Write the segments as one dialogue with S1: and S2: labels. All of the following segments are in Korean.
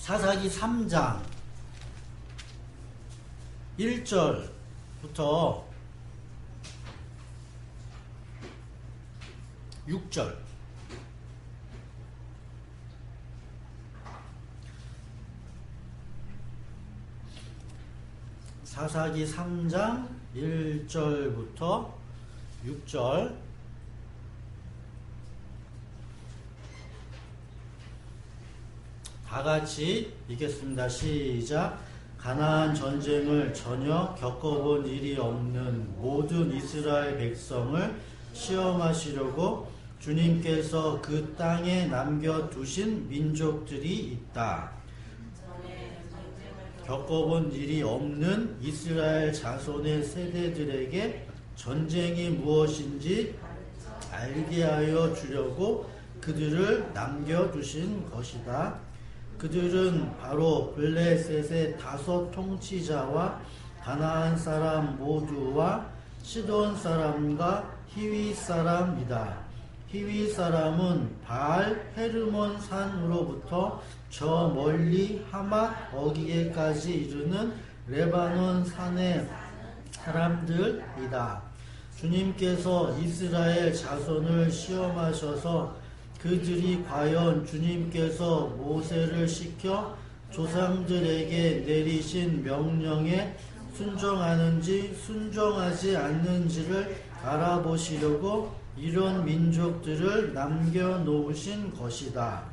S1: 사사기 3장 1절부터 6절. 사사기 3장 1절부터 6절. 다 같이 읽겠습니다. 시작. 가나안 전쟁을 전혀 겪어본 일이 없는 모든 이스라엘 백성을 시험하시려고 주님께서 그 땅에 남겨두신 민족들이 있다. 겪어본 일이 없는 이스라엘 자손의 세대들에게 전쟁이 무엇인지 알게 하여 주려고 그들을 남겨두신 것이다. 그들은 바로 블레셋의 5 통치자와 가나안 사람 모두와 시돈 사람과 히위 사람이다. 히위 사람은 바알 헤르몬 산으로부터 저 멀리 하맛 어기에까지 이르는 레바논 산의 사람들이다. 주님께서 이스라엘 자손을 시험하셔서 그들이 과연 주님께서 모세를 시켜 조상들에게 내리신 명령에 순종하는지 순종하지 않는지를 알아보시려고 이런 민족들을 남겨놓으신 것이다.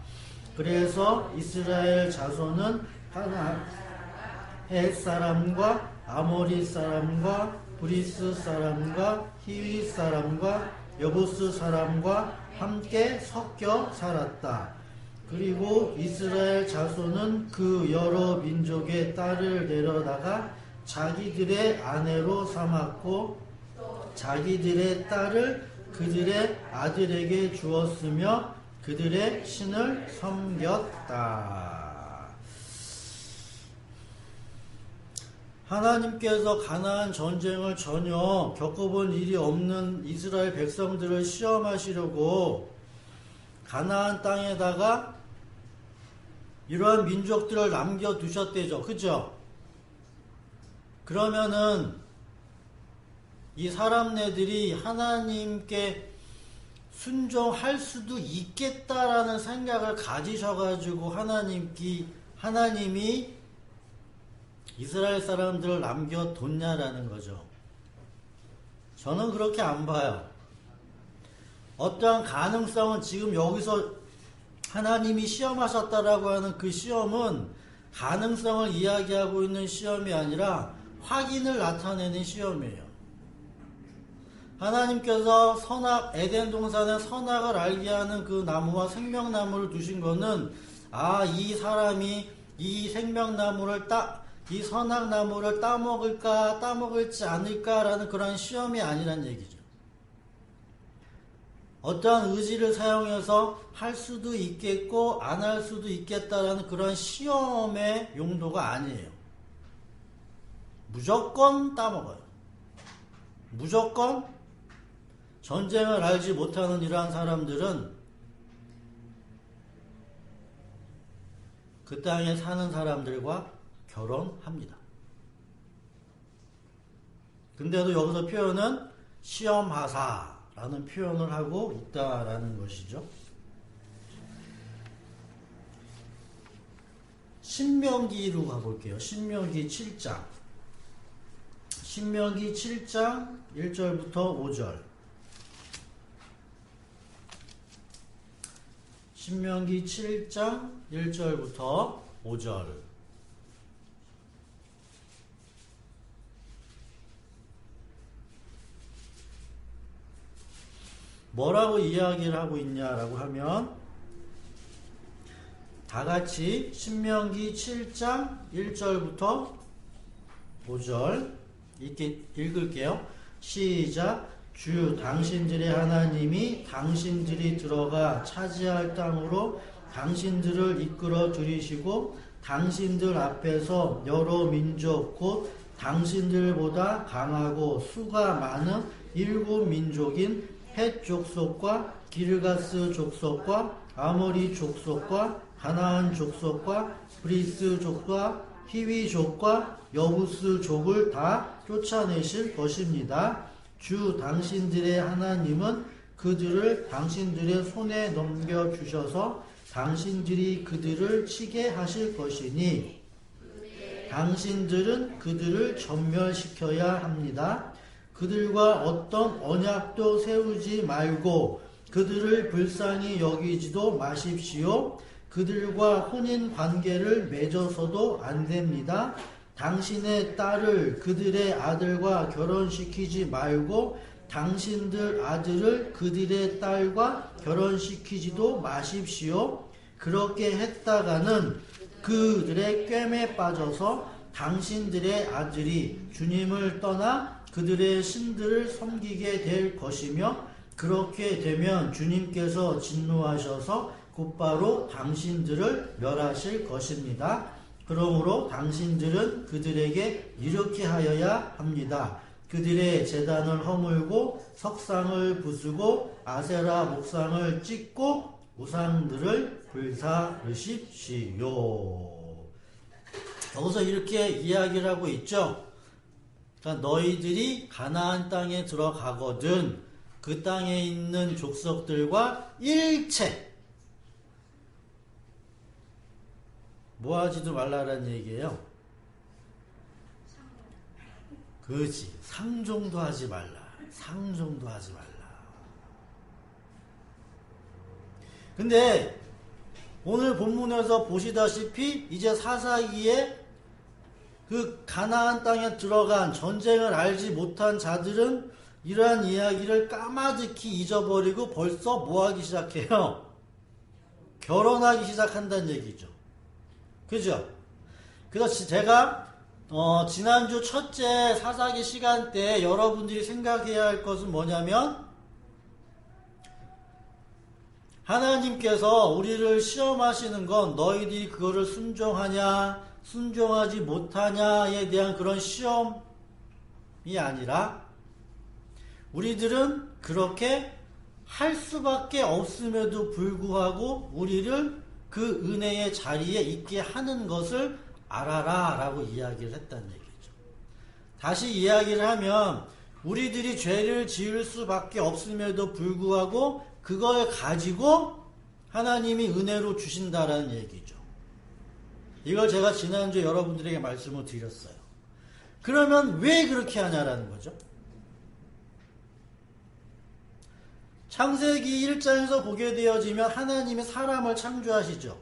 S1: 그래서 이스라엘 자손은 헷 사람과 아모리 사람과 브리스 사람과 히위 사람과 여부스 사람과 함께 섞여 살았다. 그리고 이스라엘 자손은 그 여러 민족의 딸을 데려다가 자기들의 아내로 삼았고 자기들의 딸을 그들의 아들에게 주었으며 그들의 신을 섬겼다. 하나님께서 가나안 전쟁을 전혀 겪어본 일이 없는 이스라엘 백성들을 시험하시려고 가나안 땅에다가 이러한 민족들을 남겨두셨대죠. 그죠? 그러면은 이 사람네들이 하나님께 순종할 수도 있겠다라는 생각을 가지셔가지고 하나님이 이스라엘 사람들을 남겨뒀냐라는 거죠. 저는 그렇게 안 봐요. 어떠한 가능성은 지금 여기서 하나님이 시험하셨다라고 하는 그 시험은 가능성을 이야기하고 있는 시험이 아니라 확인을 나타내는 시험이에요. 하나님께서 에덴 동산에 선악을 알게 하는 그 나무와 생명나무를 두신 거는 이 사람이 이 생명나무를 이 선악나무를 따먹을까 따먹을지 않을까라는 그런 시험이 아니란 얘기죠. 어떠한 의지를 사용해서 할 수도 있겠고 안 할 수도 있겠다라는 그런 시험의 용도가 아니에요. 무조건 따먹어요. 무조건 전쟁을 알지 못하는 이러한 사람들은 그 땅에 사는 사람들과 결혼합니다. 근데도 여기서 표현은 시험하사라는 표현을 하고 있다라는 것이죠. 신명기로 가볼게요. 신명기 7장 1절부터 5절. 신명기 7장 1절부터 5절. 뭐라고 이야기를 하고 있냐라고 하면 다 같이 신명기 7장 1절부터 5절 읽을게요. 시작. 주 당신들의 하나님이 당신들이 들어가 차지할 땅으로 당신들을 이끌어 들이시고 당신들 앞에서 여러 민족 곧 당신들보다 강하고 수가 많은 7 민족인 헷 족속과 기르가스 족속과 아모리 족속과 가나안 족속과 브리스 족과 히위 족과 여부스 족을 다 쫓아내실 것입니다. 주 당신들의 하나님은 그들을 당신들의 손에 넘겨주셔서 당신들이 그들을 치게 하실 것이니 당신들은 그들을 전멸시켜야 합니다. 그들과 어떤 언약도 세우지 말고 그들을 불쌍히 여기지도 마십시오. 그들과 혼인 관계를 맺어서도 안 됩니다. 당신의 딸을 그들의 아들과 결혼시키지 말고 당신들 아들을 그들의 딸과 결혼시키지도 마십시오. 그렇게 했다가는 그들의 꿰매 빠져서 당신들의 아들이 주님을 떠나 그들의 신들을 섬기게 될 것이며 그렇게 되면 주님께서 진노하셔서 곧바로 당신들을 멸하실 것입니다. 그러므로 당신들은 그들에게 이렇게 하여야 합니다. 그들의 제단을 허물고 석상을 부수고 아세라 목상을 찍고 우상들을 불사르십시오. 여기서 이렇게 이야기를 하고 있죠. 그러니까 너희들이 가나안 땅에 들어가거든 그 땅에 있는 족속들과 일체 뭐하지도 말라라는 얘기예요. 그렇지. 상종도 하지 말라. 상종도 하지 말라. 근데 오늘 본문에서 보시다시피 이제 사사기에 그 가나안 땅에 들어간 전쟁을 알지 못한 자들은 이러한 이야기를 까마득히 잊어버리고 벌써 뭐하기 시작해요? 결혼하기 시작한다는 얘기죠. 그죠? 그래서 제가 지난주 첫째 사사기 시간 때 여러분들이 생각해야 할 것은 뭐냐면 하나님께서 우리를 시험하시는 건 너희들이 그거를 순종하냐 순종하지 못하냐에 대한 그런 시험이 아니라 우리들은 그렇게 할 수밖에 없음에도 불구하고 우리를 그 은혜의 자리에 있게 하는 것을 알아라 라고 이야기를 했다는 얘기죠. 다시 이야기를 하면 우리들이 죄를 지을 수밖에 없음에도 불구하고 그걸 가지고 하나님이 은혜로 주신다라는 얘기죠. 이걸 제가 지난주에 여러분들에게 말씀을 드렸어요. 그러면 왜 그렇게 하냐라는 거죠. 창세기 1장에서 보게 되어지면 하나님이 사람을 창조하시죠.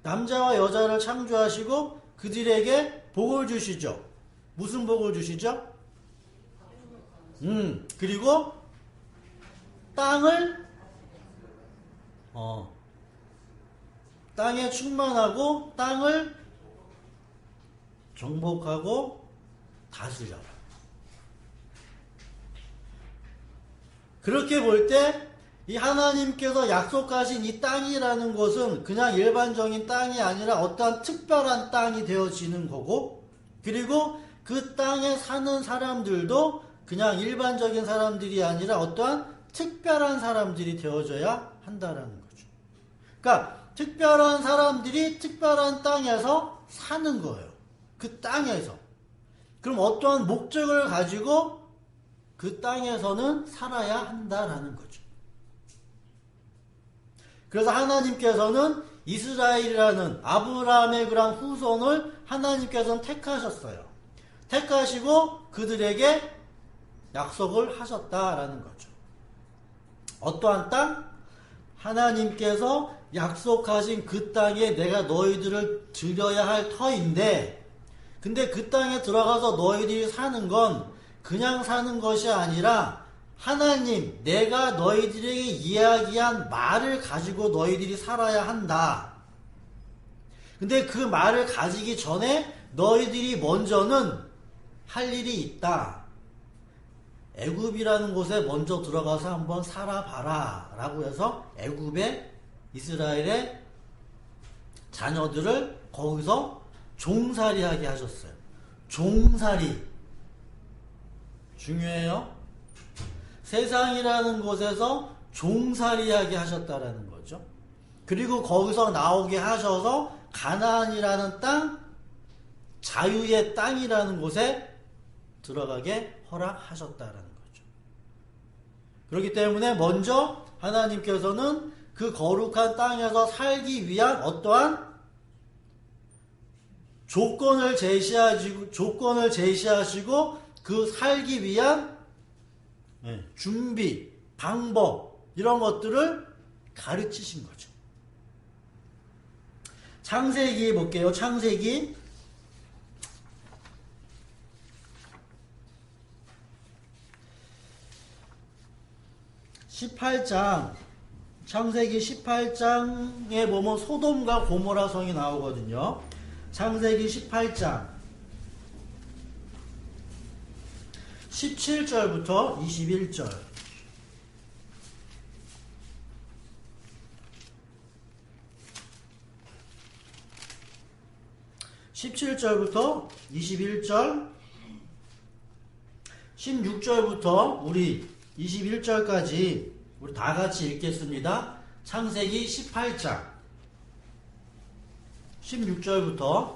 S1: 남자와 여자를 창조하시고 그들에게 복을 주시죠. 무슨 복을 주시죠? 그리고 땅에 충만하고 땅을 정복하고 다스려라. 그렇게 볼 때 이 하나님께서 약속하신 이 땅이라는 것은 그냥 일반적인 땅이 아니라 어떠한 특별한 땅이 되어지는 거고 그리고 그 땅에 사는 사람들도 그냥 일반적인 사람들이 아니라 어떠한 특별한 사람들이 되어져야 한다라는 거죠. 그러니까 특별한 사람들이 특별한 땅에서 사는 거예요. 그 땅에서. 그럼 어떠한 목적을 가지고 그 땅에서는 살아야 한다라는 거죠. 그래서 하나님께서는 이스라엘이라는 아브라함의 그런 후손을 하나님께서는 택하셨어요. 택하시고 그들에게 약속을 하셨다라는 거죠. 어떠한 땅? 하나님께서 약속하신 그 땅에 내가 너희들을 들여야 할 터인데 근데 그 땅에 들어가서 너희들이 사는 건 그냥 사는 것이 아니라 하나님, 내가 너희들에게 이야기한 말을 가지고 너희들이 살아야 한다. 근데 그 말을 가지기 전에 너희들이 먼저는 할 일이 있다. 애굽이라는 곳에 먼저 들어가서 한번 살아봐라 라고 해서 애굽의 이스라엘의 자녀들을 거기서 종살이하게 하셨어요. 종살이 중요해요. 세상이라는 곳에서 종살이하게 하셨다라는 거죠. 그리고 거기서 나오게 하셔서 가나안이라는 땅, 자유의 땅이라는 곳에 들어가게 허락하셨다라는 거죠. 그렇기 때문에 먼저 하나님께서는 그 거룩한 땅에서 살기 위한 어떠한 조건을 제시하시고 그 살기 위한 준비, 방법 이런 것들을 가르치신 거죠. 창세기 볼게요. 창세기 18장, 창세기 18장에 보면 소돔과 고모라 성이 나오거든요. 창세기 18장 17절부터 21절. 17절부터 21절, 16절부터 우리 21절까지 우리 다 같이 읽겠습니다. 창세기 18장 16절부터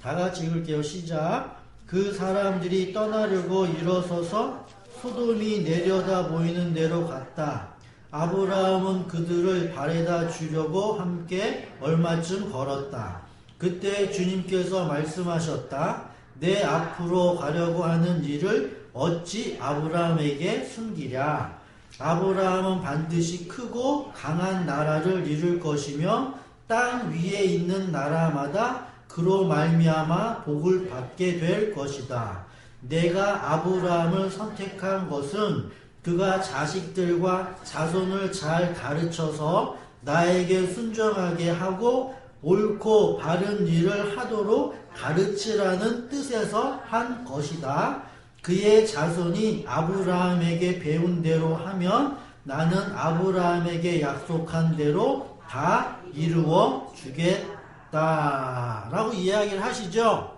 S1: 다 같이 읽을게요. 시작. 그 사람들이 떠나려고 일어서서 소돔이 내려다 보이는 데로 갔다. 아브라함은 그들을 발에다 주려고 함께 얼마쯤 걸었다. 그때 주님께서 말씀하셨다. 내 앞으로 가려고 하는 일을 어찌 아브라함에게 숨기랴. 아브라함은 반드시 크고 강한 나라를 이룰 것이며 땅 위에 있는 나라마다 그로 말미암아 복을 받게 될 것이다. 내가 아브라함을 선택한 것은 그가 자식들과 자손을 잘 가르쳐서 나에게 순종하게 하고 옳고 바른 일을 하도록 가르치라는 뜻에서 한 것이다. 그의 자손이 아브라함에게 배운 대로 하면 나는 아브라함에게 약속한 대로 다 이루어 주겠다 라고 이야기를 하시죠.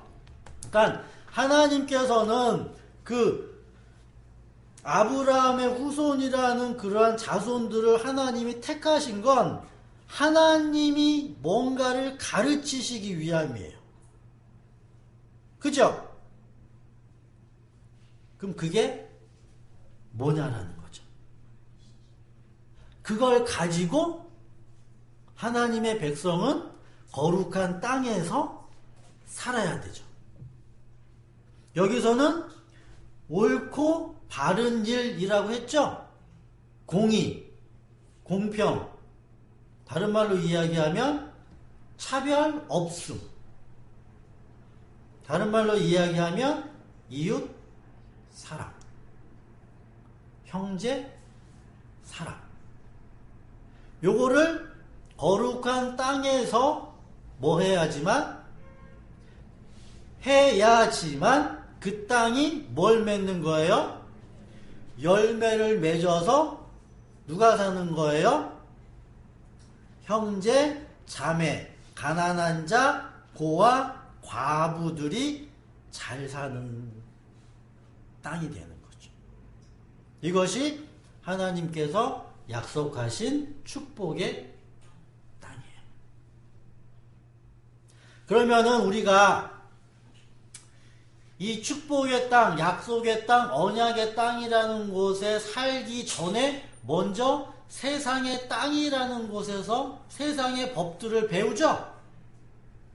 S1: 그러니까 하나님께서는 그 아브라함의 후손이라는 그러한 자손들을 하나님이 택하신 건 하나님이 뭔가를 가르치시기 위함이에요. 그죠? 그럼 그게 뭐냐라는 거죠. 그걸 가지고 하나님의 백성은 거룩한 땅에서 살아야 되죠. 여기서는 옳고 바른 일이라고 했죠. 공의, 공평, 다른 말로 이야기하면 차별 없음, 다른 말로 이야기하면 이웃 사랑, 형제 사랑. 요거를 거룩한 땅에서 뭐 해야지만 그 땅이 뭘 맺는 거예요? 열매를 맺어서 누가 사는 거예요? 형제, 자매, 가난한 자, 고아, 과부들이 잘 사는 땅이 되는 거죠. 이것이 하나님께서 약속하신 축복의 땅이에요. 그러면은 우리가 이 축복의 땅, 약속의 땅, 언약의 땅이라는 곳에 살기 전에 먼저 세상의 땅이라는 곳에서 세상의 법들을 배우죠?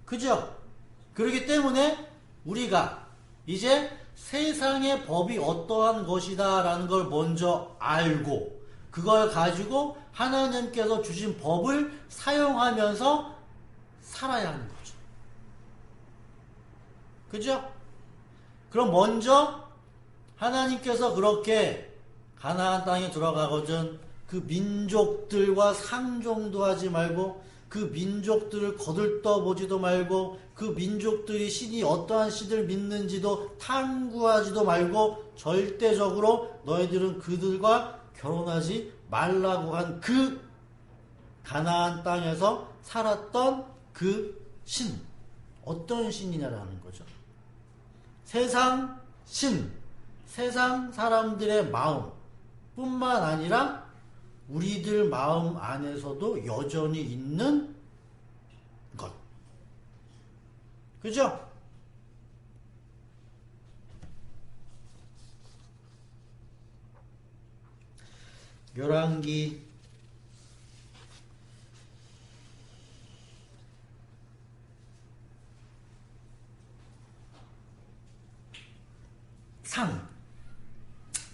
S1: 그죠? 그렇기 때문에 우리가 이제 세상의 법이 어떠한 것이다 라는 걸 먼저 알고 그걸 가지고 하나님께서 주신 법을 사용하면서 살아야 하는 거죠. 그죠? 그럼 먼저 하나님께서 그렇게 가나안 땅에 들어가거든 그 민족들과 상종도 하지 말고 그 민족들을 거들떠보지도 말고 그 민족들이 신이 어떠한 신을 믿는지도 탐구하지도 말고 절대적으로 너희들은 그들과 결혼하지 말라고 한 그 가나안 땅에서 살았던 그 신, 어떤 신이냐라는 거죠. 세상 신, 세상 사람들의 마음 뿐만 아니라 우리들 마음 안에서도 여전히 있는 것. 그죠?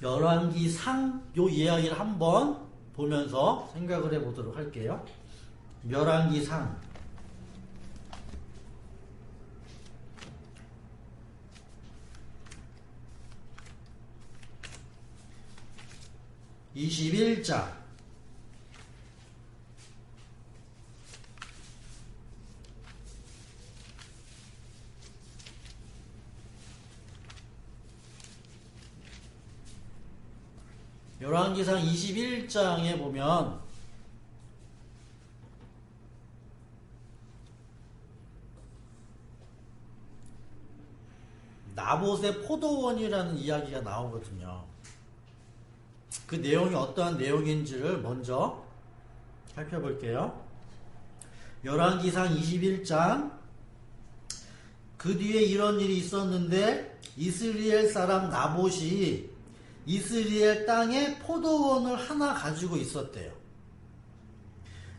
S1: 열왕기 '상' 요 이야기를 한번 보면서 생각을 해보도록 할게요. 열왕기 상 21장 열왕기상 21장에 보면 나봇의 포도원이라는 이야기가 나오거든요. 그 내용이 어떠한 내용인지를 먼저 살펴볼게요. 열왕기상 21장 그 뒤에 이런 일이 있었는데 이스라엘 사람 나봇이 이스라엘 땅에 포도원을 하나 가지고 있었대요.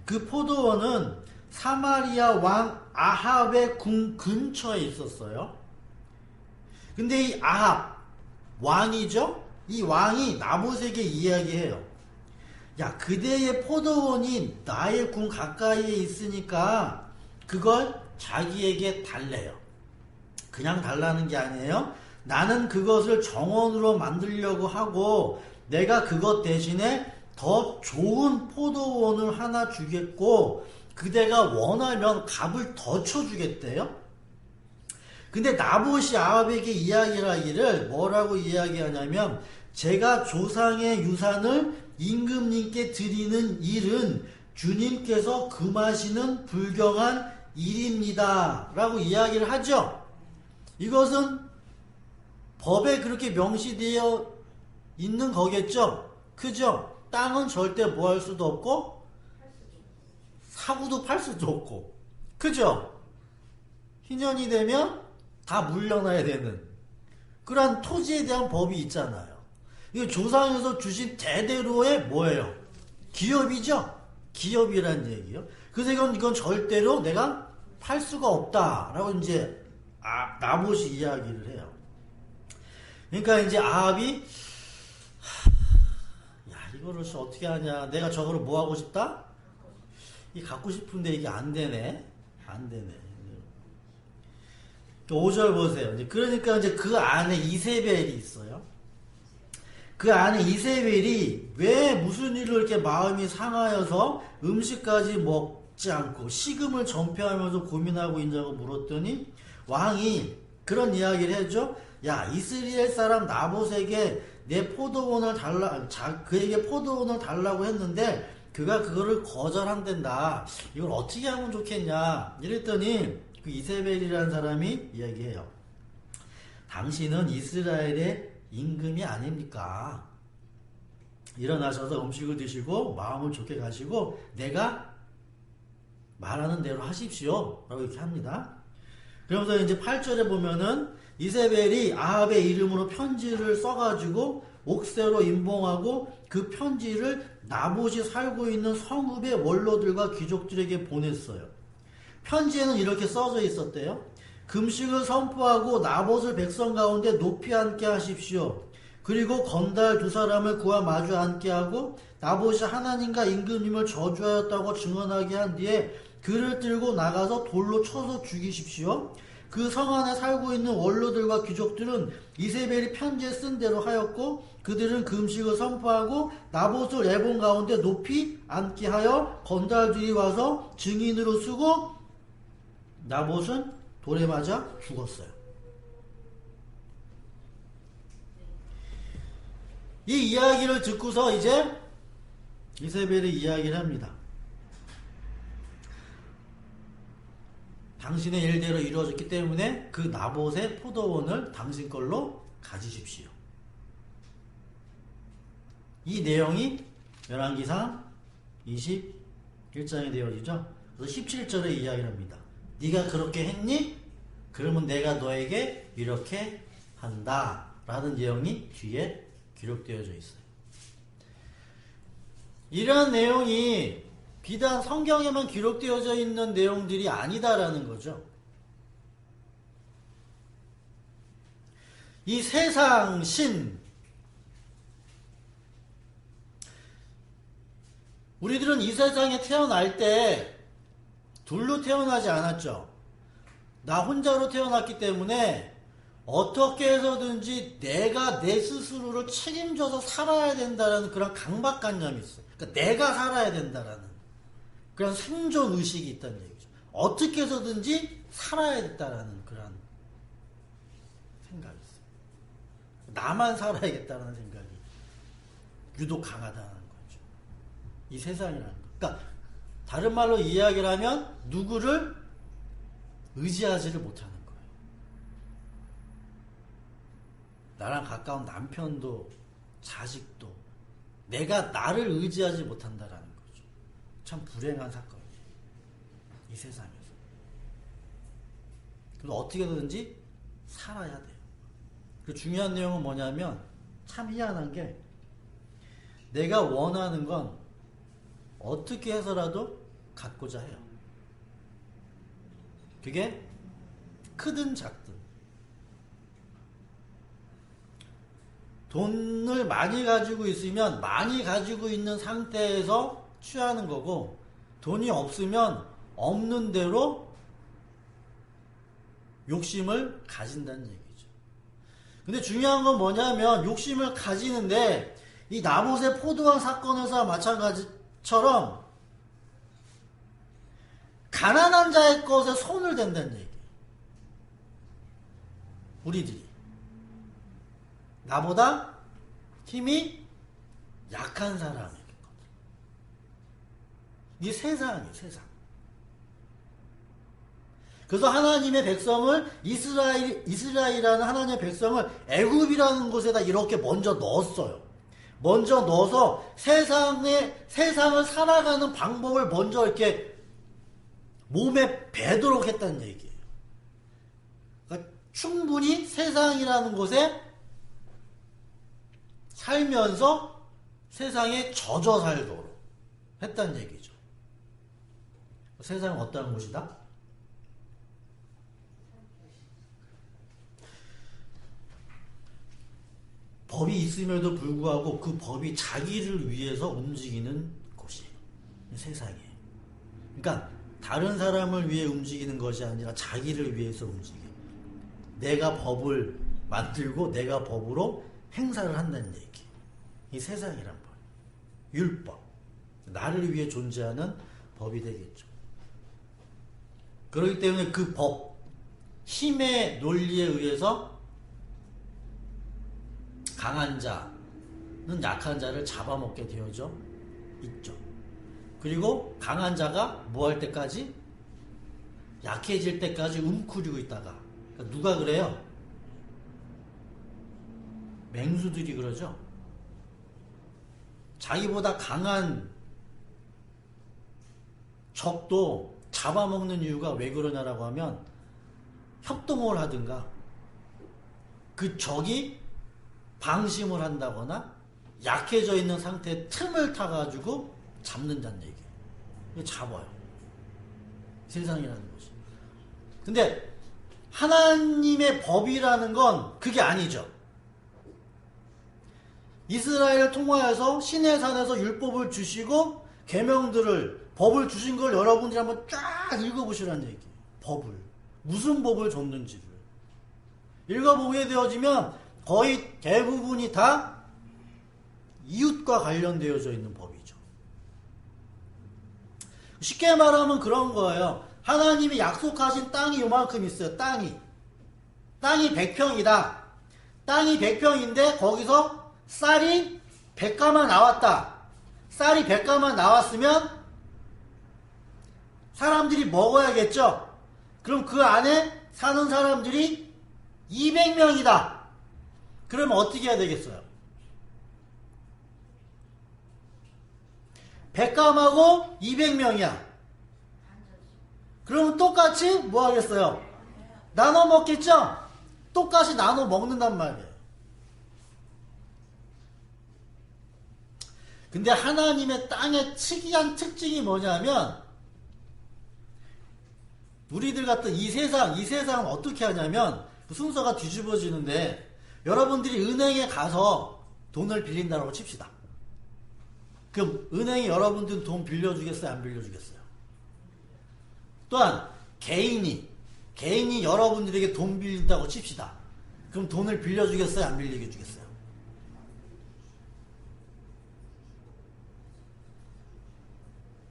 S1: 그 포도원은 사마리아 왕 아합의 궁 근처에 있었어요. 근데 이 아합 왕이죠? 이 왕이 나봇에게 이야기해요. 야, 그대의 포도원이 나의 궁 가까이에 있으니까 그걸 자기에게 달래요. 그냥 달라는 게 아니에요. 나는 그것을 정원으로 만들려고 하고 내가 그것 대신에 더 좋은 포도원을 하나 주겠고 그대가 원하면 값을 더 쳐주겠대요. 근데 나봇이 아합에게 이야기를 하기를 뭐라고 이야기하냐면 제가 조상의 유산을 임금님께 드리는 일은 주님께서 금하시는 불경한 일입니다 라고 이야기를 하죠. 이것은 법에 그렇게 명시되어 있는 거겠죠. 그죠? 땅은 절대 뭐 할 수도 없고 사고도 팔 수도 없고 그죠? 희년이 되면 다 물려놔야 되는 그러한 토지에 대한 법이 있잖아요. 이거 조상에서 주신 대대로의 뭐예요? 기업이죠? 기업이란 얘기요. 그래서 이건 절대로 내가 팔 수가 없다라고 이제 나봇이 이야기를 해요. 그러니까 이제 아합이 야 이거를 어떻게 하냐, 내가 저거를 뭐 하고 싶다? 이 갖고 싶은데 이게 안 되네. 5절 보세요. 그러니까 이제 그 안에 이세벨이 있어요. 그 안에 이세벨이 왜 무슨 일로 이렇게 마음이 상하여서 음식까지 먹지 않고 식음을 전폐하면서 고민하고 있냐고 물었더니 왕이 그런 이야기를 해줘. 야, 이스라엘 사람 나봇에게 내 포도원을 그에게 포도원을 달라고 했는데 그가 그거를 거절한댄다. 이걸 어떻게 하면 좋겠냐 이랬더니 그 이세벨이라는 사람이 이야기해요. 당신은 이스라엘의 임금이 아닙니까? 일어나셔서 음식을 드시고 마음을 좋게 가시고 내가 말하는 대로 하십시오 라고 이렇게 합니다. 그러면서 이제 8절에 보면은 이세벨이 아합의 이름으로 편지를 써가지고 옥새로 임봉하고 그 편지를 나봇이 살고 있는 성읍의 원로들과 귀족들에게 보냈어요. 편지에는 이렇게 써져 있었대요. 금식을 선포하고 나봇을 백성 가운데 높이 앉게 하십시오. 그리고 건달 2사람을 그와 마주 앉게 하고 나봇이 하나님과 임금님을 저주하였다고 증언하게 한 뒤에 그를 들고 나가서 돌로 쳐서 죽이십시오. 그 성 안에 살고 있는 원로들과 귀족들은 이세벨이 편지에 쓴 대로 하였고 그들은 금식을 선포하고 나봇을 애본 가운데 높이 앉게 하여 건달들이 와서 증인으로 쓰고 나봇은 돌에 맞아 죽었어요. 이 이야기를 듣고서 이제 이세벨이 이야기를 합니다. 당신의 일대로 이루어졌기 때문에 그 나봇의 포도원을 당신 걸로 가지십시오. 이 내용이 열왕기상 21장에 되어지죠. 그래서 17절에 이야기를 합니다. 네가 그렇게 했니? 그러면 내가 너에게 이렇게 한다 라는 내용이 뒤에 기록되어져 있어요. 이러한 내용이 비단 성경에만 기록되어져 있는 내용들이 아니다라는 거죠. 이 세상 신, 우리들은 이 세상에 태어날 때 둘로 태어나지 않았죠. 나 혼자로 태어났기 때문에 어떻게 해서든지 내가 내 스스로를 책임져서 살아야 된다는 그런 강박관념이 있어요. 그러니까 내가 살아야 된다라는 그런 생존 의식이 있다는 얘기죠. 어떻게 해서든지 살아야 된다라는 그런 생각이 있어요. 나만 살아야겠다는 생각이 유독 강하다는 거죠. 이 세상이라는 거. 그러니까 다른 말로 이야기를 하면 누구를 의지하지를 못하는 거예요. 나랑 가까운 남편도 자식도 내가 나를 의지하지 못한다라는 거죠. 참 불행한 사건이에요. 이 세상에서. 그래서 어떻게든지 살아야 돼요. 그 중요한 내용은 뭐냐면 참 희한한 게 내가 원하는 건 어떻게 해서라도 갖고자 해요. 그게 크든 작든. 돈을 많이 가지고 있으면 많이 가지고 있는 상태에서 취하는 거고, 돈이 없으면 없는 대로 욕심을 가진다는 얘기죠. 근데 중요한 건 뭐냐면 욕심을 가지는데 이 나봇의 포도원 사건에서와 마찬가지처럼 가난한 자의 것에 손을 댄다는 얘기예요. 우리들이 나보다 힘이 약한 사람에게. 이게 세상이에요, 세상. 그래서 하나님의 백성을 이스라엘이라는 하나님의 백성을 애굽이라는 곳에다 이렇게 먼저 넣었어요. 먼저 넣어서 세상을 살아가는 방법을 먼저 이렇게 몸에 배도록 했다는 얘기예요. 그러니까 충분히 세상이라는 곳에 살면서 세상에 젖어 살도록 했다는 얘기죠. 세상은 어떠한 곳이다? 법이 있음에도 불구하고 그 법이 자기를 위해서 움직이는 곳이에요. 세상이에요. 그러니까 다른 사람을 위해 움직이는 것이 아니라 자기를 위해서 움직여요. 내가 법을 만들고 내가 법으로 행사를 한다는 얘기. 이 세상이란 법. 율법. 나를 위해 존재하는 법이 되겠죠. 그렇기 때문에 그 법, 힘의 논리에 의해서 강한 자는 약한 자를 잡아먹게 되어져 있죠. 그리고 강한 자가 뭐 할 때까지? 약해질 때까지 움츠리고 있다가. 그러니까 누가 그래요? 맹수들이 그러죠. 자기보다 강한 적도 잡아먹는 이유가 왜 그러냐라고 하면 협동을 하든가 그 적이 방심을 한다거나 약해져 있는 상태에 틈을 타가지고 잡는다는 얘기예요. 잡아요. 세상이라는 것이. 근데 하나님의 법이라는 건 그게 아니죠. 이스라엘을 통하여서 시내산에서 율법을 주시고 계명들을 법을 주신 걸 여러분들이 한번 쫙 읽어보시라는 얘기예요. 법을. 무슨 법을 줬는지를. 읽어보게 되어지면 거의 대부분이 다 이웃과 관련되어져 있는 법이죠. 쉽게 말하면 그런 거예요. 하나님이 약속하신 땅이 요만큼 있어요. 땅이 100평이다. 땅이 100평인데 거기서 쌀이 100가마 나왔다. 쌀이 100가마 나왔으면 사람들이 먹어야겠죠. 그럼 그 안에 사는 사람들이 200명이다. 그러면 어떻게 해야 되겠어요? 백감하고 200명이야. 그러면 똑같이 뭐 하겠어요? 나눠 먹겠죠? 똑같이 나눠 먹는단 말이에요. 근데 하나님의 땅의 특이한 특징이 뭐냐면 우리들 같은 이 세상은 어떻게 하냐면 순서가 뒤집어지는데 여러분들이 은행에 가서 돈을 빌린다고 칩시다. 그럼 은행이 여러분들 돈 빌려주겠어요? 안 빌려주겠어요? 또한 개인이 여러분들에게 돈 빌린다고 칩시다. 그럼 돈을 빌려주겠어요? 안 빌려주겠어요?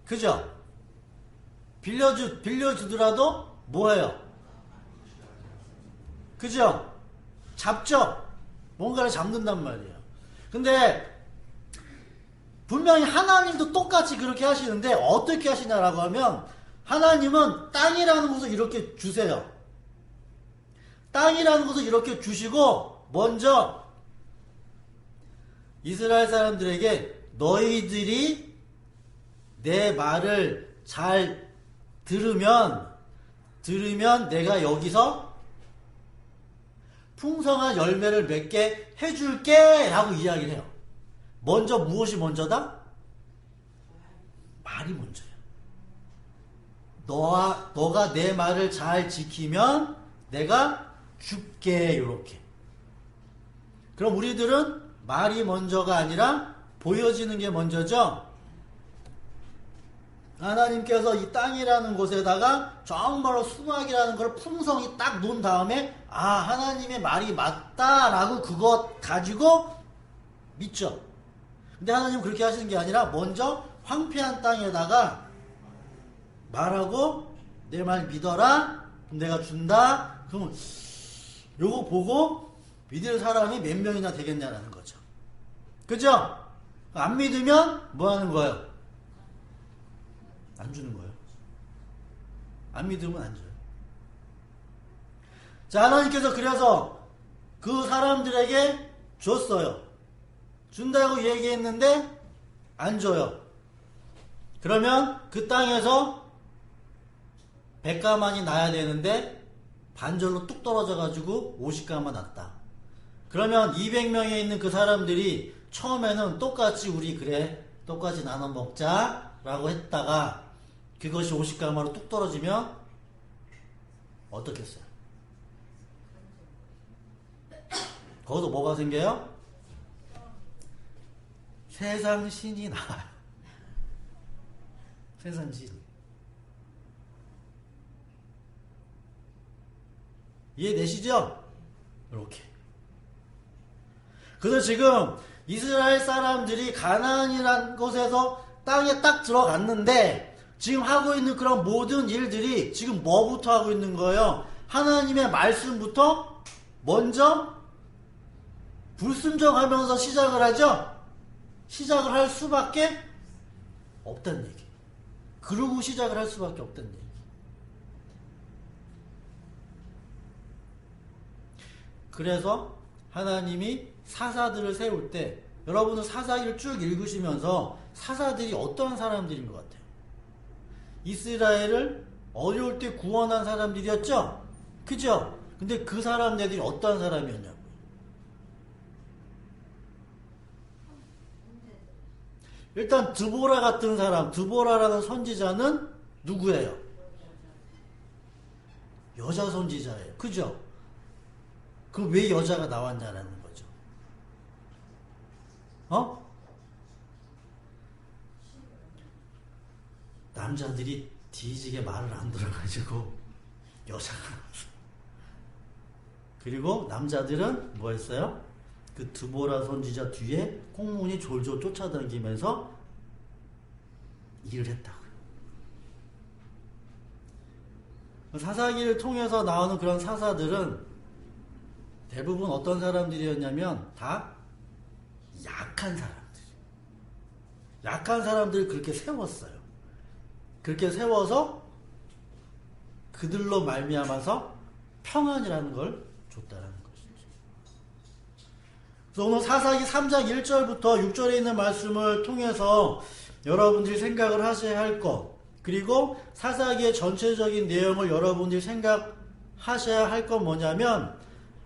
S1: 그죠? 빌려주더라도 뭐예요? 그죠? 잡죠? 뭔가를 잡는단 말이에요. 근데 분명히 하나님도 똑같이 그렇게 하시는데 어떻게 하시냐라고 하면 하나님은 땅이라는 것을 이렇게 주세요. 땅이라는 것을 이렇게 주시고 먼저 이스라엘 사람들에게 너희들이 내 말을 잘 들으면 내가 여기서 풍성한 열매를 맺게 해줄게 라고 이야기를 해요. 먼저 무엇이 먼저다? 말이 먼저예요. 너가 내 말을 잘 지키면 내가 줄게 이렇게. 그럼 우리들은 말이 먼저가 아니라 보여지는 게 먼저죠. 하나님께서 이 땅이라는 곳에다가 정말로 수확이라는 걸 풍성히 딱 놓은 다음에 하나님의 말이 맞다라고 그것 가지고 믿죠. 근데 하나님은 그렇게 하시는 게 아니라 먼저 황폐한 땅에다가 말하고 내 말 믿어라. 내가 준다. 그러면 요거 보고 믿을 사람이 몇 명이나 되겠냐라는 거죠. 그죠? 안 믿으면 뭐 하는 거예요? 안 주는 거예요. 안 믿으면 안 줘요. 자, 하나님께서 그래서 그 사람들에게 줬어요. 준다고 얘기했는데 안 줘요. 그러면 그 땅에서 100가만이 나야 되는데 반절로 뚝 떨어져가지고 50가만 났다. 그러면 200명에 있는 그 사람들이 처음에는 똑같이 똑같이 나눠 먹자 라고 했다가 그것이 50가마로 뚝 떨어지면 어떻겠어요? 거기서 뭐가 생겨요? 세상 신이 나와요. 세상 신. 이해되시죠? 이렇게. 그래서 지금 이스라엘 사람들이 가나안이라는 곳에서 땅에 딱 들어갔는데 지금 하고 있는 그런 모든 일들이 지금 뭐부터 하고 있는 거예요? 하나님의 말씀부터 먼저 불순종하면서 시작을 하죠? 시작을 할 수밖에 없다는 얘기. 그러고 시작을 할 수밖에 없다는 얘기. 그래서 하나님이 사사들을 세울 때 여러분은 사사기를 쭉 읽으시면서 사사들이 어떠한 사람들인 것 같아요? 이스라엘을 어려울 때 구원한 사람들이었죠? 그죠? 근데 그 사람들이 어떠한 사람이었냐고요? 일단 드보라 같은 사람, 드보라라는 선지자는 누구예요? 여자 선지자예요. 그죠? 그럼 왜 여자가 나왔냐라는 거죠. 남자들이 뒤지게 말을 안 들어가지고 여자가 나왔어. 그리고 남자들은 뭐 했어요? 그 드보라 선지자 뒤에 꽁무니 졸졸 쫓아다니면서 일을 했다고요. 사사기를 통해서 나오는 그런 사사들은 대부분 어떤 사람들이었냐면 다 약한 사람들. 약한 사람들을 그렇게 세웠어요. 그렇게 세워서 그들로 말미암아서 평안이라는 걸 줬다라는 것이죠. 그래서 오늘 사사기 3장 1절부터 6절에 있는 말씀을 통해서 여러분들이 생각을 하셔야 할 것, 그리고 사사기의 전체적인 내용을 여러분들이 생각하셔야 할 건 뭐냐면,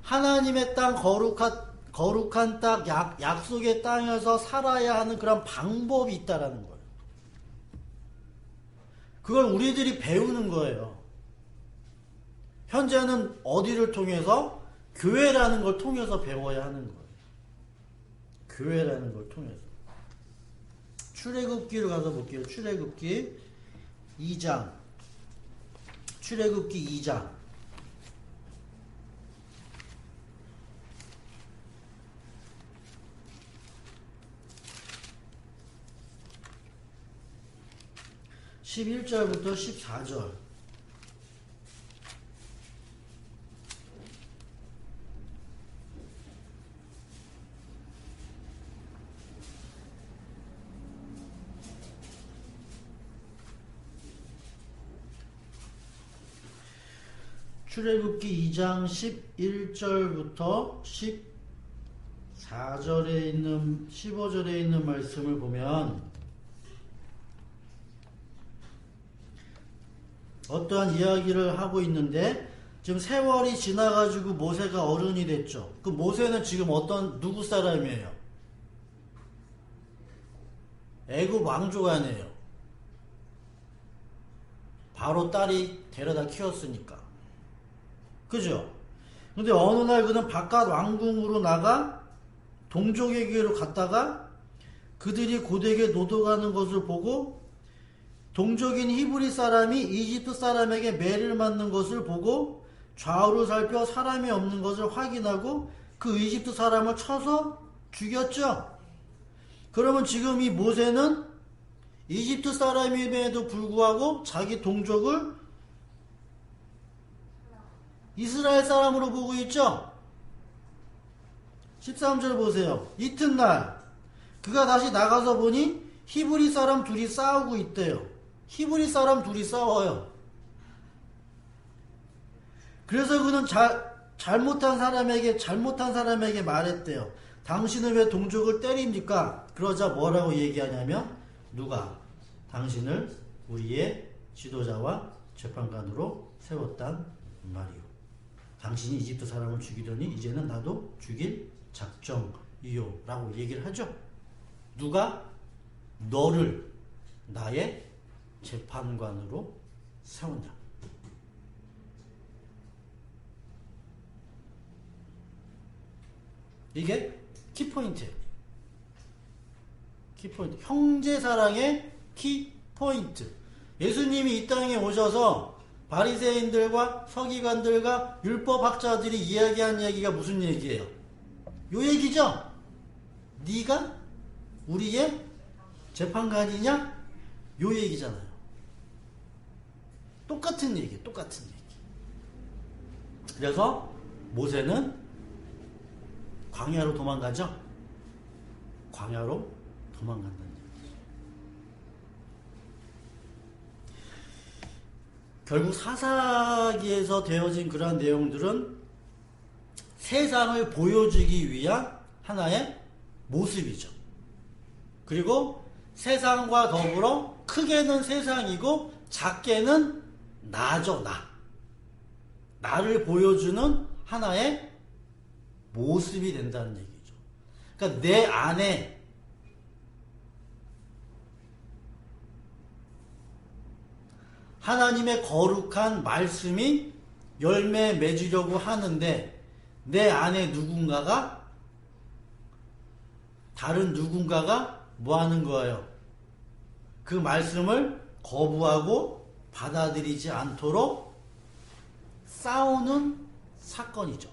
S1: 하나님의 땅, 거룩한 땅, 약속의 땅에서 살아야 하는 그런 방법이 있다라는 거예요. 그걸 우리들이 배우는 거예요. 현재는 어디를 통해서? 교회라는 걸 통해서 배워야 하는 거예요. 교회라는 걸 통해서. 출애굽기로 가서 볼게요. 출애굽기 2장. 출애굽기 2장. (11절부터) (14절) 출애굽기 2장 11절부터 14절에 있는 15절에 있는 말씀을 보면 어떠한 이야기를 하고 있는데, 지금 세월이 지나가지고 모세가 어른이 됐죠. 그 모세는 지금 누구 사람이에요? 애굽 왕조간이에요. 바로 딸이 데려다 키웠으니까. 그죠? 근데 어느 날 그는 바깥 왕궁으로 나가 동족에게로 갔다가 그들이 고되게 노동하는 것을 보고, 동족인 히브리 사람이 이집트 사람에게 매를 맞는 것을 보고 좌우를 살펴 사람이 없는 것을 확인하고 그 이집트 사람을 쳐서 죽였죠. 그러면 지금 이 모세는 이집트 사람임에도 불구하고 자기 동족을 이스라엘 사람으로 보고 있죠. 13절 보세요. 이튿날 그가 다시 나가서 보니 히브리 사람 둘이 싸우고 있대요. 히브리 사람 둘이 싸워요. 그래서 그는 잘못한 사람에게 말했대요. 당신은 왜 동족을 때립니까? 그러자 뭐라고 얘기하냐면, 누가 당신을 우리의 지도자와 재판관으로 세웠단 말이오. 당신이 이집트 사람을 죽이더니 이제는 나도 죽일 작정이요 라고 얘기를 하죠. 누가? 너를 나의 재판관으로 세운다. 이게 키포인트예요. 키포인트. 형제사랑의 키포인트. 예수님이 이 땅에 오셔서 바리새인들과 서기관들과 율법학자들이 이야기한 얘기가 무슨 얘기예요? 요 얘기죠? 네가 우리의 재판관이냐? 요 얘기잖아요. 똑같은 얘기. 그래서 모세는 광야로 도망가죠? 광야로 도망간다는 얘기죠. 결국 사사기에서 되어진 그러한 내용들은 세상을 보여주기 위한 하나의 모습이죠. 그리고 세상과 더불어 크게는 세상이고 작게는 나죠. 나를 보여주는 하나의 모습이 된다는 얘기죠. 그러니까 내 안에 하나님의 거룩한 말씀이 열매 맺으려고 하는데, 내 안에 다른 누군가가 뭐 하는 거예요? 그 말씀을 거부하고 받아들이지 않도록 싸우는 사건이죠.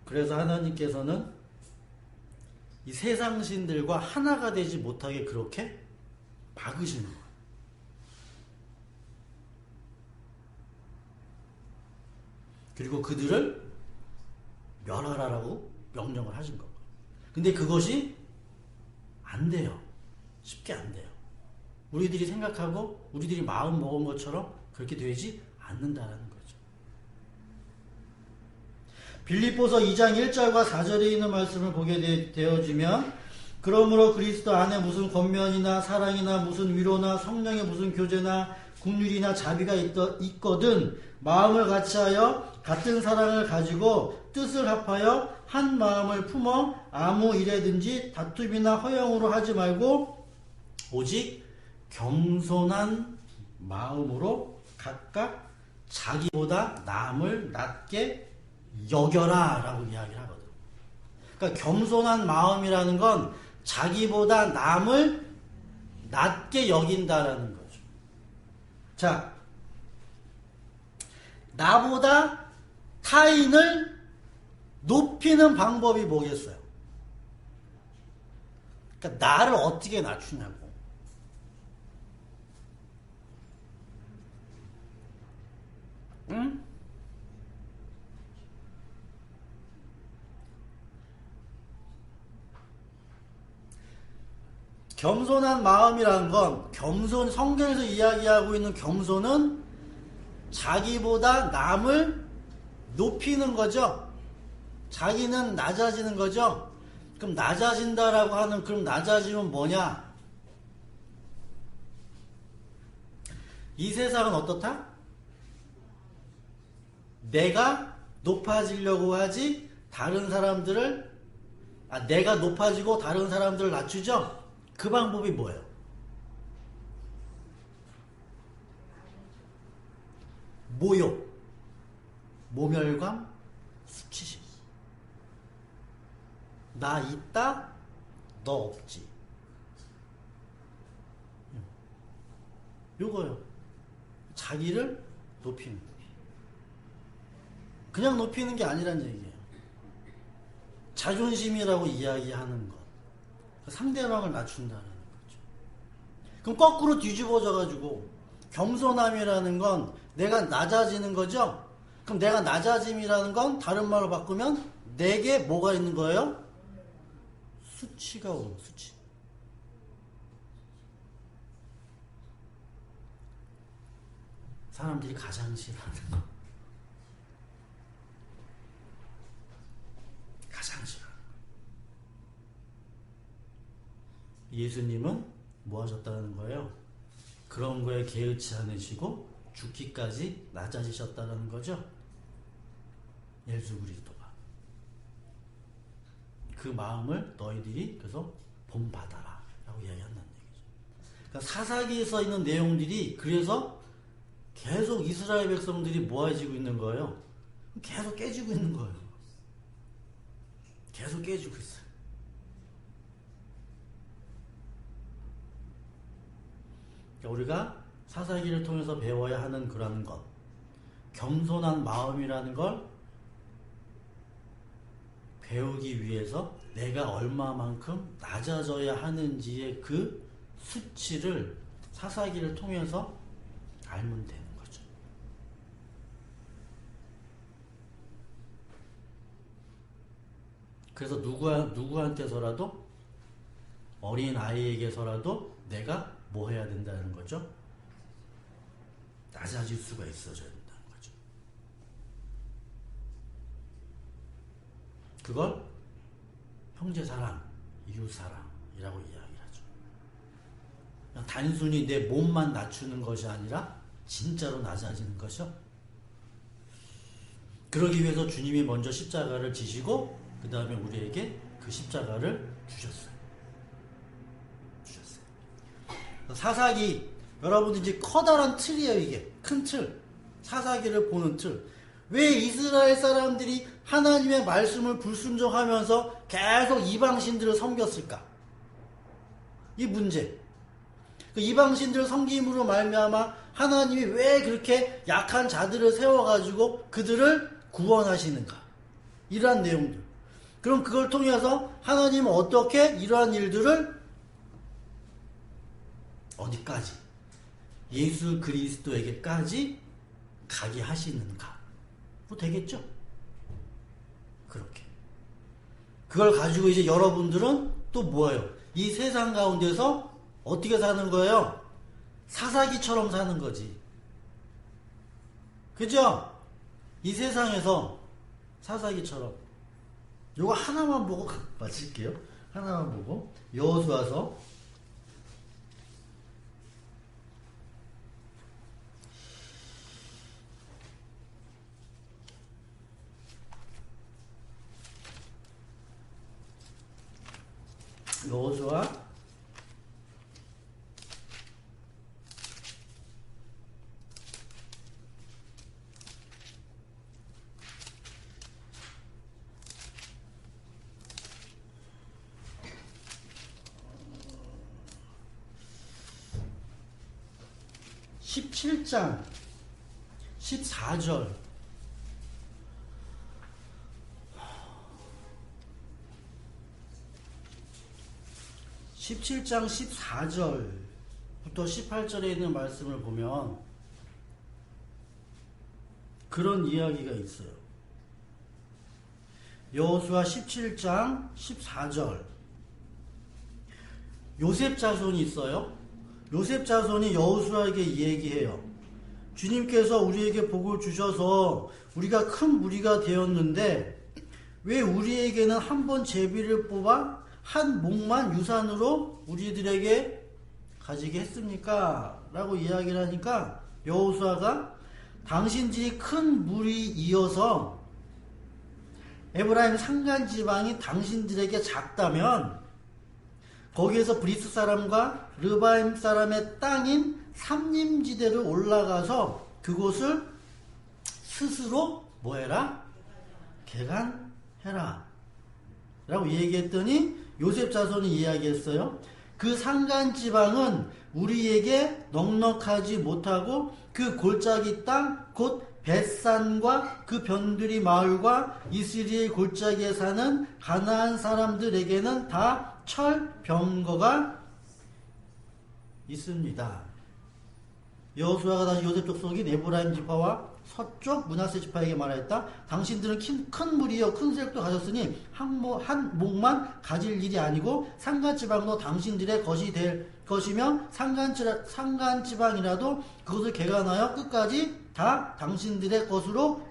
S1: 그래서 하나님께서는 이 세상 신들과 하나가 되지 못하게 그렇게 막으시는 거예요. 그리고 그들을 멸하라라고 명령을 하신 거예요. 근데 그것이 안 돼요. 쉽게 안 돼요. 우리들이 생각하고 우리들이 마음 먹은 것처럼 그렇게 되지 않는다라는 거죠. 빌립보서 2장 1절과 4절에 있는 말씀을 보게 되어지면 그러므로 그리스도 안에 무슨 권면이나 사랑이나 무슨 위로나 성령의 무슨 교제나 긍휼이나 자비가 있거든 마음을 같이하여 같은 사랑을 가지고 뜻을 합하여 한 마음을 품어 아무 일에든지 다툼이나 허영으로 하지 말고 오직 겸손한 마음으로 각각 자기보다 남을 낮게 여겨라 라고 이야기를 하거든. 그러니까 겸손한 마음이라는 건 자기보다 남을 낮게 여긴다라는 거죠. 자, 나보다 타인을 높이는 방법이 뭐겠어요? 그러니까 나를 어떻게 낮추냐고. 응? 겸손한 마음이라는 건 성경에서 이야기하고 있는 겸손은 자기보다 남을 높이는 거죠. 자기는 낮아지는 거죠. 그럼 낮아진다라고 하는 그럼 낮아짐은 뭐냐? 이 세상은 어떻다? 내가 높아지려고 하지 다른 사람들을 내가 높아지고 다른 사람들을 낮추죠? 그 방법이 뭐예요? 모욕, 모멸감, 수치심. 나 있다, 너 없지. 요거요. 자기를 높이는 거예요. 그냥 높이는 게 아니란 얘기예요. 자존심이라고 이야기하는 것. 상대방을 낮춘다는 거죠. 그럼 거꾸로 뒤집어져 가지고 겸손함이라는 건 내가 낮아지는 거죠. 그럼 내가 낮아짐이라는 건 다른 말로 바꾸면 내게 뭐가 있는 거예요? 수치가 오는 수치. 사람들이 가장 싫어하는 거. 가장 싫어하는 거. 예수님은 뭐 하셨다는 거예요? 그런 거에 개의치 않으시고 죽기까지 낮아지셨다는 거죠. 예수 그리스도가. 그 마음을 너희들이 그래서 본받아라 라고 이야기한다는 얘기죠. 그러니까 사사기에 써 있는 내용들이 그래서 계속 이스라엘 백성들이 모아지고 있는 거예요. 계속 깨지고 있는 거예요. 계속 깨지고 있어요. 그러니까 우리가 사사기를 통해서 배워야 하는 그런 것, 겸손한 마음이라는 걸 배우기 위해서 내가 얼마만큼 낮아져야 하는지의 그 수치를 사사기를 통해서 알면 되는 거죠. 그래서 누구한테서라도 어린 아이에게서라도 내가 뭐 해야 된다는 거죠? 낮아질 수가 있어져야 된다는 거죠. 그걸 형제사랑, 이웃사랑이라고 이야기하죠. 단순히 내 몸만 낮추는 것이 아니라 진짜로 낮아지는 것이요. 그러기 위해서 주님이 먼저 십자가를 지시고 그 다음에 우리에게 그 십자가를 주셨어요. 사사기, 여러분들 이제 커다란 틀이에요. 이게 큰 틀, 사사기를 보는 틀. 왜 이스라엘 사람들이 하나님의 말씀을 불순종하면서 계속 이방신들을 섬겼을까? 이 문제. 그 이방신들을 섬김으로 말미암아 하나님이 왜 그렇게 약한 자들을 세워가지고 그들을 구원하시는가? 이러한 내용들. 그럼 그걸 통해서 하나님은 어떻게 이러한 일들을 어디까지? 예수 그리스도에게까지 가게 하시는가? 뭐 되겠죠? 그렇게. 그걸 가지고 이제 여러분들은 또 뭐예요? 이 세상 가운데서 어떻게 사는 거예요? 사사기처럼 사는 거지. 그죠? 이 세상에서 사사기처럼. 요거 하나만 보고 마칠게요. 하나만 보고. 여호수아서 17장 14절. 17장 14절부터 18절에 있는 말씀을 보면 그런 이야기가 있어요. 여호수아 17장 14절. 요셉 자손이 있어요. 요셉 자손이 여호수아에게 얘기해요. 주님께서 우리에게 복을 주셔서 우리가 큰 무리가 되었는데 왜 우리에게는 한 번 제비를 뽑아 한 목만 유산으로 우리들에게 가지게 했습니까? 라고 이야기를 하니까 여호수아가 당신들이 큰 물이 이어서 에브라임 산간 지방이 당신들에게 작다면 거기에서 브리스 사람과 르바임 사람의 땅인 삼림지대를 올라가서 그곳을 스스로 뭐해라? 개간해라 라고 얘기했더니 요셉 자손이 이야기했어요. 그 산간지방은 우리에게 넉넉하지 못하고 그 골짜기 땅 곧 벳산과 그 변두리 마을과 이스라엘 골짜기에 사는 가나안 사람들에게는 다 철병거가 있습니다. 여호수아가 다시 요셉 족속인 에브라임 지파와 서쪽 므낫세 지파에게 말하였다. 당신들은 큰 무리여 큰 세력도 가졌으니 한 목만 가질 일이 아니고 산간지방도 당신들의 것이 될 것이며 산간지방이라도 그것을 개간하여 끝까지 다 당신들의 것으로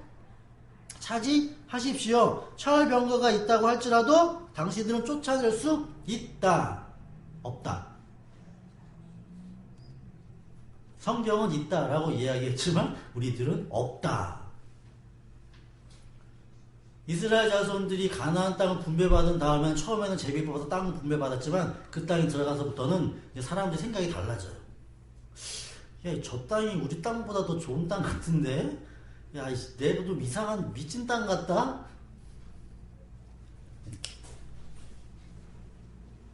S1: 차지하십시오. 철병거가 있다고 할지라도 당신들은 쫓아낼 수 있다. 없다. 성경은 있다라고 이야기했지만 우리들은 없다. 이스라엘 자손들이 가나안 땅을 분배받은 다음에는 처음에는 제비 뽑아서 땅을 분배받았지만 그 땅에 들어가서부터는 이제 사람들이 생각이 달라져요. 야, 저 땅이 우리 땅보다 더 좋은 땅 같은데? 야, 내가 좀 이상한 미친 땅 같다?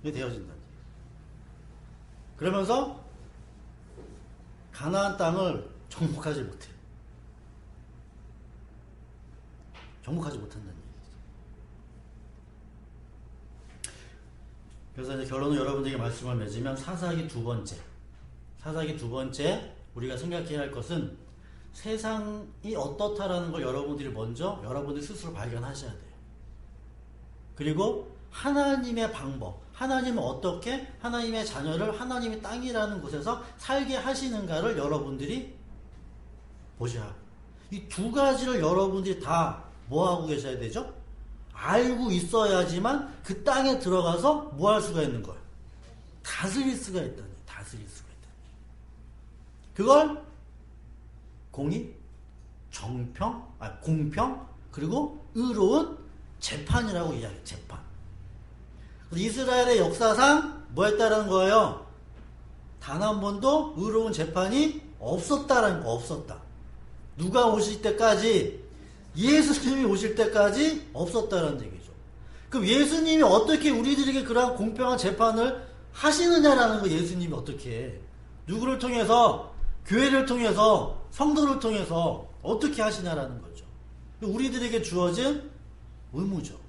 S1: 이게 되어진다. 그러면서 가나안 땅을 정복하지 못해요. 정복하지 못한다는 얘기죠. 그래서 이제 결론은 여러분들에게 말씀을 맺으면 사사기 두 번째 우리가 생각해야 할 것은 세상이 어떻다라는 걸 여러분들이 먼저 여러분들 스스로 발견하셔야 돼요. 그리고 하나님의 방법, 하나님은 어떻게 하나님의 자녀를 하나님의 땅이라는 곳에서 살게 하시는가를 여러분들이 보셔야 하고, 이 두 가지를 여러분들이 다 뭐하고 계셔야 되죠? 알고 있어야지만 그 땅에 들어가서 뭐 할 수가 있는 거예요? 다스릴 수가 있다니. 그걸 공의, 공평, 그리고 의로운 재판이라고 이야기해요. 재판. 이스라엘의 역사상 뭐 했다라는 거예요? 단 한 번도 의로운 재판이 없었다라는 거. 없었다. 누가 오실 때까지, 예수님이 오실 때까지 없었다라는 얘기죠. 그럼 예수님이 어떻게 우리들에게 그러한 공평한 재판을 하시느냐라는 거. 예수님이 어떻게 해? 누구를 통해서? 교회를 통해서, 성도를 통해서 어떻게 하시냐라는 거죠. 우리들에게 주어진 의무죠.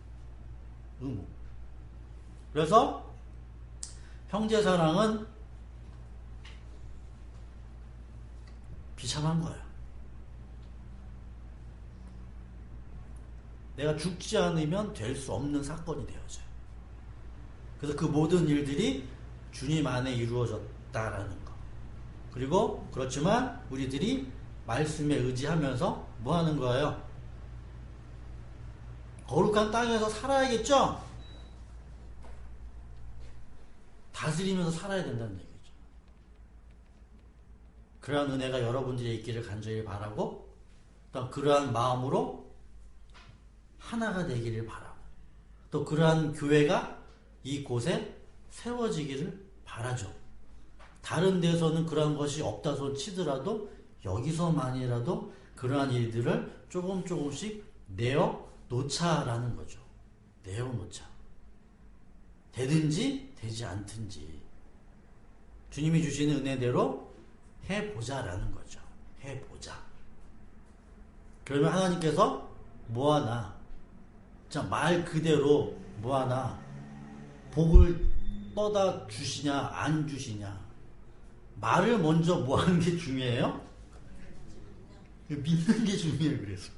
S1: 의무. 그래서 형제사랑은 비참한 거예요. 내가 죽지 않으면 될 수 없는 사건이 되어져요. 그래서 그 모든 일들이 주님 안에 이루어졌다라는 거. 그리고 그렇지만 우리들이 말씀에 의지하면서 뭐 하는 거예요? 거룩한 땅에서 살아야겠죠? 다스리면서 살아야 된다는 얘기죠. 그러한 은혜가 여러분들이 있기를 간절히 바라고, 또 그러한 마음으로 하나가 되기를 바라고, 또 그러한 교회가 이곳에 세워지기를 바라죠. 다른 데서는 그러한 것이 없다 손 치더라도 여기서만이라도 그러한 일들을 조금씩 내어 놓자라는 거죠. 내어 놓자. 되든지 되지 않든지 주님이 주시는 은혜대로 해보자라는 거죠. 해보자. 그러면 하나님께서 뭐하나, 자, 말 그대로 뭐하나 복을 떠다 주시냐 안 주시냐, 말을 먼저 뭐하는 게 중요해요? 믿는 게 중요해요. 그래서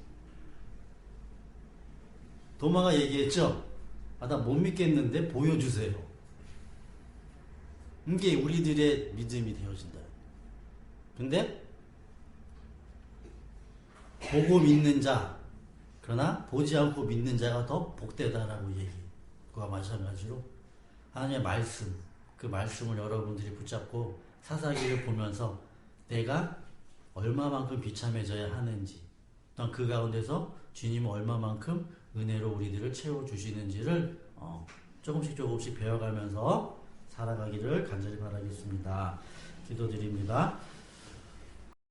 S1: 도마가 얘기했죠. 아, 나 못 믿겠는데 보여주세요. 이게 우리들의 믿음이 되어진다. 근데 보고 믿는 자, 그러나 보지 않고 믿는 자가 더 복되다라고 얘기와 마찬가지로 하나님의 말씀, 그 말씀을 여러분들이 붙잡고 사사기를 보면서 내가 얼마만큼 비참해져야 하는지, 또 그 가운데서 주님은 얼마만큼 은혜로 우리들을 채워주시는지를 조금씩 배워가면서 살아가기를 간절히 바라겠습니다. 기도드립니다.